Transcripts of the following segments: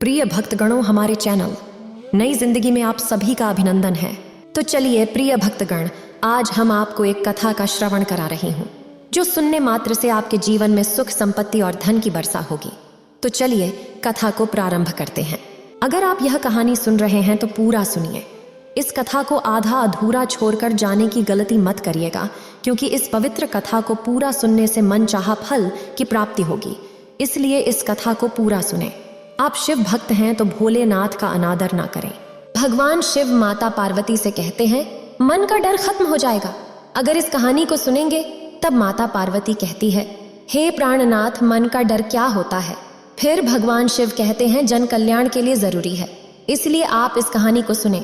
प्रिय भक्तगणों, हमारे चैनल नई जिंदगी में आप सभी का अभिनंदन है। तो चलिए प्रिय भक्तगण, आज हम आपको एक कथा का श्रवण करा रही हूँ जो सुनने मात्र से आपके जीवन में सुख, संपत्ति और धन की वर्षा होगी। तो चलिए कथा को प्रारंभ करते हैं। अगर आप यह कहानी सुन रहे हैं तो पूरा सुनिए। इस कथा को आधा अधूरा छोड़कर जाने की गलती मत करिएगा, क्योंकि इस पवित्र कथा को पूरा सुनने से मन चाहा फल की प्राप्ति होगी। इसलिए इस कथा को पूरा सुने। आप शिव भक्त हैं तो भोलेनाथ का अनादर ना करें। भगवान शिव माता पार्वती से कहते हैं, मन का डर खत्म हो जाएगा अगर इस कहानी को सुनेंगे। तब माता पार्वती कहती है, हे प्राणनाथ, मन का डर क्या होता है? फिर भगवान शिव कहते हैं, जन कल्याण के लिए जरूरी है, इसलिए आप इस कहानी को सुने,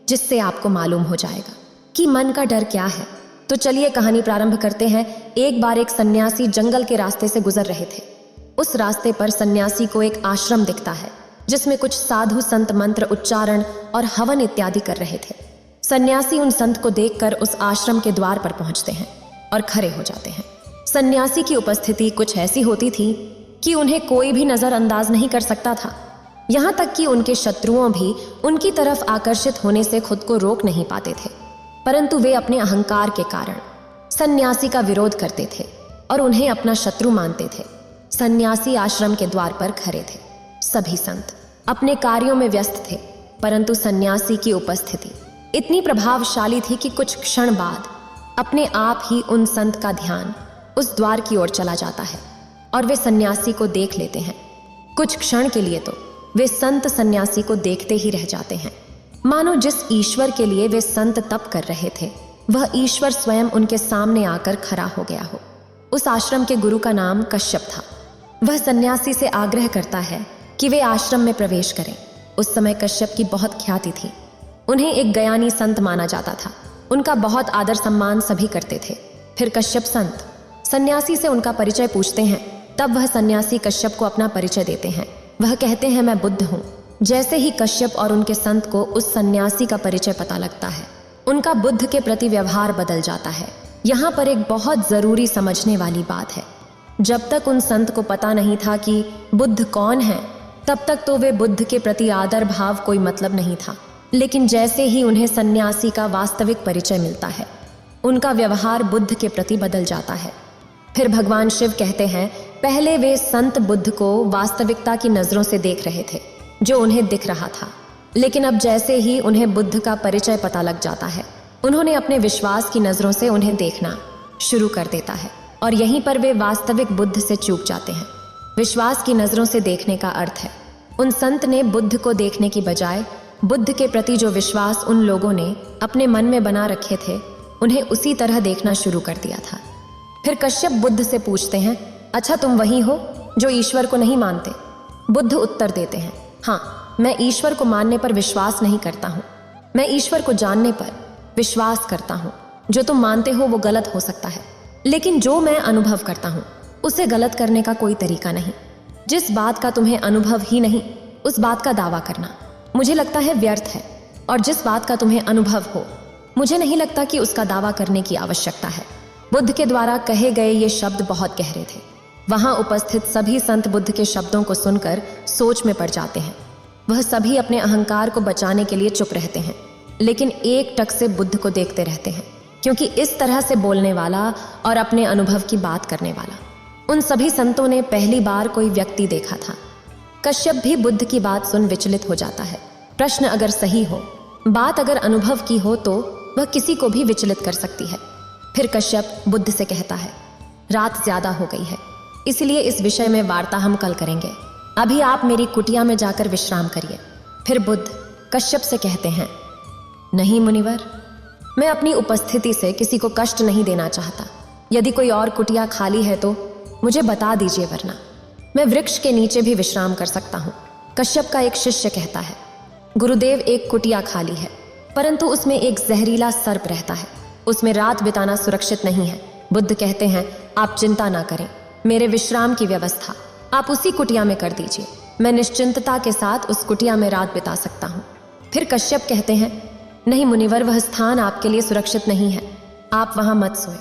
जिससे आपको मालूम हो जाएगा कि मन का डर क्या है। तो चलिए कहानी प्रारंभ करते हैं। एक बार एक सन्यासी जंगल के रास्ते से गुजर रहे थे। उस रास्ते पर सन्यासी को एक आश्रम दिखता है, जिसमें कुछ साधु संत मंत्र उच्चारण और हवन इत्यादि कर रहे थे। सन्यासी उन संत को देखकर उस आश्रम के द्वार पर पहुंचते हैं और खड़े हो जाते हैं। सन्यासी की उपस्थिति कुछ ऐसी होती थी कि उन्हें कोई भी नजरअंदाज नहीं कर सकता था। यहाँ तक कि उनके शत्रुओं भी उनकी तरफ आकर्षित होने से खुद को रोक नहीं पाते थे, परंतु वे अपने अहंकार के कारण सन्यासी का विरोध करते थे और उन्हें अपना शत्रु मानते थे। सन्यासी आश्रम के द्वार पर खड़े थे। सभी संत अपने कार्यों में व्यस्त थे, परंतु सन्यासी की उपस्थिति इतनी प्रभावशाली थी कि कुछ क्षण बाद अपने आप ही उन संत का ध्यान उस द्वार की ओर चला जाता है और वे सन्यासी को देख लेते हैं। कुछ क्षण के लिए तो वे संत सन्यासी को देखते ही रह जाते हैं, मानो जिस ईश्वर के लिए वे संत तप कर रहे थे, वह ईश्वर स्वयं उनके सामने आकर खड़ा हो गया हो। उस आश्रम के गुरु का नाम कश्यप था। वह सन्यासी से आग्रह करता है कि वे आश्रम में प्रवेश करें। उस समय कश्यप की बहुत ख्याति थी। उन्हें एक ज्ञानी संत माना जाता था। उनका बहुत आदर सम्मान सभी करते थे। फिर कश्यप संत सन्यासी से उनका परिचय पूछते हैं। तब वह सन्यासी कश्यप को अपना परिचय देते हैं। वह कहते हैं, मैं बुद्ध हूँ। जैसे ही कश्यप और उनके संत को उस सन्यासी का परिचय पता लगता है, उनका बुद्ध के प्रति व्यवहार बदल जाता है। यहाँ पर एक बहुत जरूरी समझने वाली बात है। जब तक उन संत को पता नहीं था कि बुद्ध कौन है, तब तक तो वे बुद्ध के प्रति आदर भाव कोई मतलब नहीं था। लेकिन जैसे ही उन्हें सन्यासी का वास्तविक परिचय मिलता है, उनका व्यवहार बुद्ध के प्रति बदल जाता है। फिर भगवान शिव कहते हैं, पहले वे संत बुद्ध को वास्तविकता की नजरों से देख रहे थे, जो उन्हें दिख रहा था। लेकिन अब जैसे ही उन्हें बुद्ध का परिचय पता लग जाता है, उन्होंने अपने विश्वास की नजरों से उन्हें देखना शुरू कर देता है और यहीं पर वे वास्तविक बुद्ध से चूक जाते हैं। विश्वास की नजरों से देखने का अर्थ है, उन संत ने बुद्ध को देखने की बजाय बुद्ध के प्रति जो विश्वास उन लोगों ने अपने मन में बना रखे थे, उन्हें उसी तरह देखना शुरू कर दिया था। फिर कश्यप बुद्ध से पूछते हैं, अच्छा तुम वही हो जो ईश्वर को नहीं मानते? बुद्ध उत्तर देते हैं, हाँ, मैं ईश्वर को मानने पर विश्वास नहीं करता हूँ। मैं ईश्वर को जानने पर विश्वास करता हूँ। जो तुम मानते हो वो गलत हो सकता है, लेकिन जो मैं अनुभव करता हूँ उसे गलत करने का कोई तरीका नहीं। जिस बात का तुम्हें अनुभव ही नहीं, उस बात का दावा करना मुझे लगता है व्यर्थ है, और जिस बात का तुम्हें अनुभव हो, मुझे नहीं लगता कि उसका दावा करने की आवश्यकता है। बुद्ध के द्वारा कहे गए ये शब्द बहुत गहरे थे। वहां उपस्थित सभी संत बुद्ध के शब्दों को सुनकर सोच में पड़ जाते हैं। वह सभी अपने अहंकार को बचाने के लिए चुप रहते हैं, लेकिन एक टक से बुद्ध को देखते रहते हैं, क्योंकि इस तरह से बोलने वाला और अपने अनुभव की बात करने वाला उन सभी संतों ने पहली बार कोई व्यक्ति देखा था। कश्यप भी बुद्ध की बात सुन विचलित हो जाता है। प्रश्न अगर सही हो, बात अगर अनुभव की हो, तो वह किसी को भी विचलित कर सकती है। फिर कश्यप बुद्ध से कहता है, रात ज्यादा हो गई है, इसलिए इस विषय में वार्ता हम कल करेंगे। अभी आप मेरी कुटिया में जाकर विश्राम करिए। फिर बुद्ध कश्यप से कहते हैं, नहीं मुनिवर, मैं अपनी उपस्थिति से किसी को कष्ट नहीं देना चाहता। यदि कोई और कुटिया खाली है तो मुझे बता दीजिए, वरना मैं वृक्ष के नीचे भी विश्राम कर सकता हूँ। कश्यप का एक शिष्य कहता है, गुरुदेव, एक कुटिया खाली है, परंतु उसमें एक जहरीला सर्प रहता है। उसमें रात बिताना सुरक्षित नहीं है। बुद्ध कहते हैं, आप चिंता ना करें, मेरे विश्राम की व्यवस्था आप उसी कुटिया में कर दीजिए। मैं निश्चिंतता के साथ उस कुटिया में रात बिता सकता हूँ। फिर कश्यप कहते हैं, नहीं मुनिवर, वह स्थान आपके लिए सुरक्षित नहीं है, आप वहां मत सोए।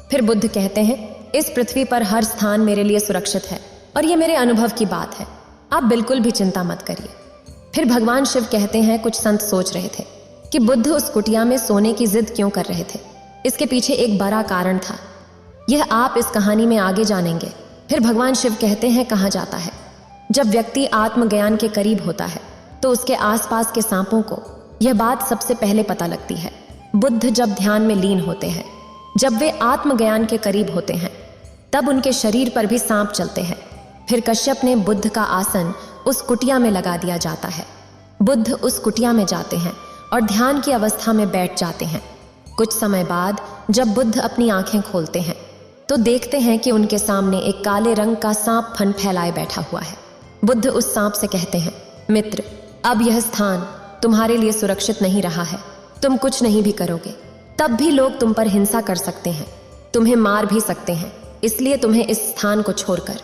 फिर बुद्ध कहते हैं, इस पृथ्वी पर हर स्थान मेरे लिए सुरक्षित है और ये मेरे अनुभव की बात है। आप बिल्कुल भी चिंता मत करिए। फिर भगवान शिव कहते हैं, कुछ संत सोच रहे थे कि बुद्ध उस कुटिया में सोने की जिद क्यों कर रहे थे। इसके पीछे एक बड़ा कारण था। यह आप इस कहानी में आगे जानेंगे। फिर भगवान शिव कहते हैं, कहा जाता है जब व्यक्ति आत्मज्ञान के करीब होता है तो उसके आसपास के सांपों को यह बात सबसे पहले पता लगती है। बुद्ध जब ध्यान में लीन होते हैं, जब वे आत्मज्ञान के करीब होते हैं, तब उनके शरीर पर भी सांप चलते हैं। फिर कश्यप ने बुद्ध का आसन उस कुटिया में लगा दिया जाता है। बुद्ध उस कुटिया में जाते हैं और ध्यान की अवस्था में बैठ जाते हैं। कुछ समय बाद जब बुद्ध अपनी आंखें खोलते हैं तो देखते हैं कि उनके सामने एक काले रंग का सांप फन फैलाए बैठा हुआ है। बुद्ध उस सांप से कहते हैं, मित्र, अब यह स्थान तुम्हारे लिए सुरक्षित नहीं रहा है। तुम कुछ नहीं भी करोगे तब भी लोग तुम पर हिंसा कर सकते हैं, तुम्हें मार भी सकते हैं। इसलिए तुम्हें इस स्थान को छोड़कर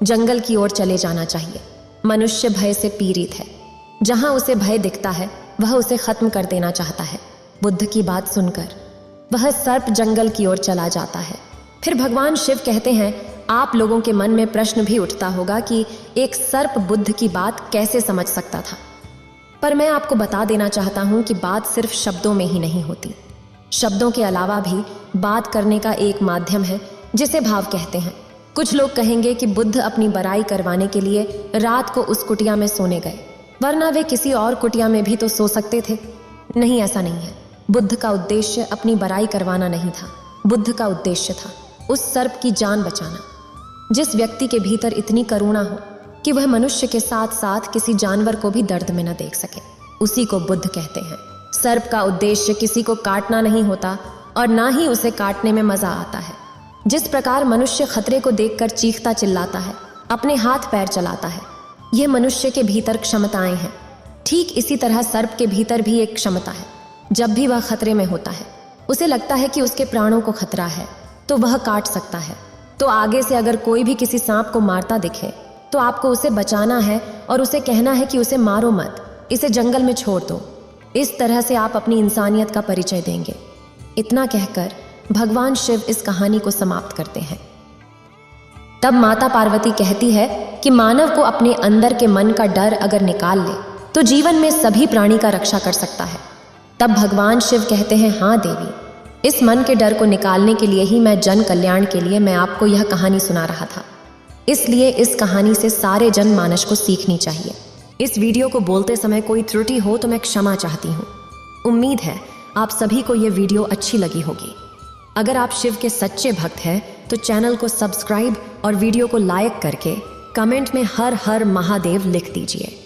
जंगल की ओर चले जाना चाहिए। मनुष्य भय से पीड़ित है। जहां उसे भय दिखता है वह उसे खत्म कर देना चाहता है। बुद्ध की बात सुनकर वह सर्प जंगल की ओर चला जाता है। फिर भगवान शिव कहते हैं, आप लोगों के मन में प्रश्न भी उठता होगा कि एक सर्प बुद्ध की बात कैसे समझ सकता था। पर मैं आपको बता देना चाहता हूं कि बात सिर्फ शब्दों में ही नहीं होती। शब्दों के अलावा भी बात करने का एक माध्यम है जिसे भाव कहते हैं। कुछ लोग कहेंगे कि बुद्ध अपनी बड़ाई करवाने के लिए रात को उस कुटिया में सोने गए, वरना वे किसी और कुटिया में भी तो सो सकते थे। नहीं, ऐसा नहीं है। बुद्ध का उद्देश्य अपनी बड़ाई करवाना नहीं था। बुद्ध का उद्देश्य था उस सर्प की जान बचाना। जिस व्यक्ति के भीतर इतनी करुणा हो कि वह मनुष्य के साथ साथ किसी जानवर को भी दर्द में न देख सके, उसी को बुद्ध कहते हैं। सर्प का उद्देश्य किसी को काटना नहीं होता और ना ही उसे काटने में मजा आता है। जिस प्रकार मनुष्य खतरे को देखकर चीखता चिल्लाता है, अपने हाथ पैर चलाता है, यह मनुष्य के भीतर क्षमताएं हैं। ठीक इसी तरह सर्प के भीतर भी एक क्षमता है। जब भी वह खतरे में होता है, उसे लगता है कि उसके प्राणों को खतरा है, तो वह काट सकता है। तो आगे से अगर कोई भी किसी सांप को मारता दिखे तो आपको उसे बचाना है और उसे कहना है कि उसे मारो मत, इसे जंगल में छोड़ दो। इस तरह से आप अपनी इंसानियत का परिचय देंगे। इतना कहकर भगवान शिव इस कहानी को समाप्त करते हैं। तब माता पार्वती कहती है कि मानव को अपने अंदर के मन का डर अगर निकाल ले तो जीवन में सभी प्राणी का रक्षा कर सकता है। तब भगवान शिव कहते हैं, हाँ देवी, इस मन के डर को निकालने के लिए ही मैं जन कल्याण के लिए मैं आपको यह कहानी सुना रहा था। इसलिए इस कहानी से सारे जनमानस को सीखनी चाहिए। इस वीडियो को बोलते समय कोई त्रुटि हो तो मैं क्षमा चाहती हूँ। उम्मीद है आप सभी को यह वीडियो अच्छी लगी होगी। अगर आप शिव के सच्चे भक्त हैं तो चैनल को सब्सक्राइब और वीडियो को लाइक करके कमेंट में हर हर महादेव लिख दीजिए।